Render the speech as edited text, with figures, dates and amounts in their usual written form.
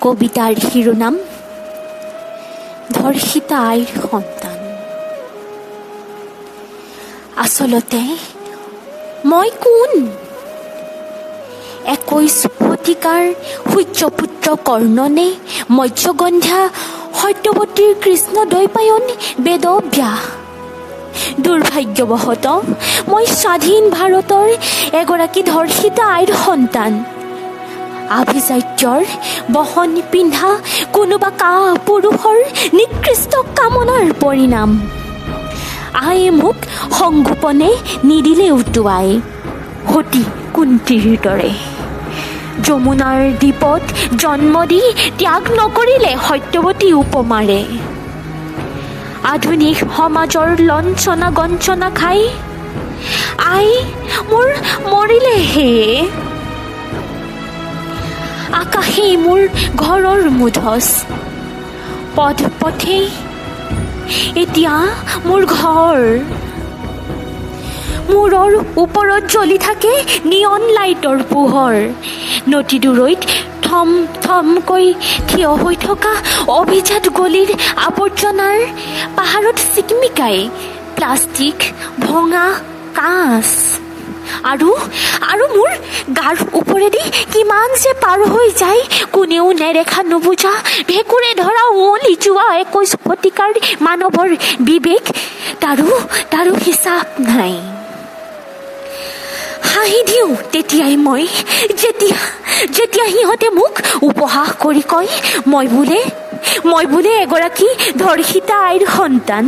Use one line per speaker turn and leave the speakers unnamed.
কবিতাৰ শিৰোনাম ধৰ্ষিতা আইৰ সন্তান। আচলতে মই কোন? 21 শতিকাৰ সূৰ্যপুত্ৰ কৰ্ণনে, মৎস্যগন্ধা সত্যৱতীৰ কৃষ্ণ দ্বৈপায়ন বেদব্যাস। দুৰ্ভাগ্যবশতঃ মই স্বাধীন ভাৰতৰ এগৰাকী ধৰ্ষিতা আইৰ সন্তান। আভিজাত্যৰ বহন পিন্ধা কোনোবা পুৰুষৰ নিকৃষ্ট কামনাৰ পৰিণাম। আয়ে মোক সংগোপনে নিদিলে উটুৱাই, সতী কুন্তীৰ দৰে। যমুনাৰ দ্বীপত জন্ম দি ত্যাগ নকৰিলে সত্যৱতী উপমাৰে। আধুনিক সমাজৰ লঞ্চনা গঞ্চনা খাই আই মোৰ মৰিলে হে। আকাশেই মোৰ ঘৰৰ মুধচ, পথ পথেই এতিয়া মোৰ ঘৰ। মূৰৰ ওপৰত জ্বলি থাকে নিয়ন লাইটৰ পোহৰ। নদী দূৰৈত থম থমকৈ থিয় হৈ থকা অভিজাত গলিৰ আৱৰ্জনাৰ পাহাৰত চিকমিকাই প্লাষ্টিক, ভঙা কাঁচ আৰু মোৰ গাৰ ওপৰেদি কিমান যে পাৰ হৈ যায় কোনেও নেদেখা নুবুজা ভেকুৰে ধৰা উৱলি যোৱা 21 শতিকাৰ মানৱৰ বিবেক, তাৰো হিচাপ নাই। হাঁহি দিওঁ তেতিয়াই মই, যেতিয়া সিহঁতে মোক উপহাস কৰি কয় মই বোলে এগৰাকী ধৰ্ষিতা আইৰ সন্তান।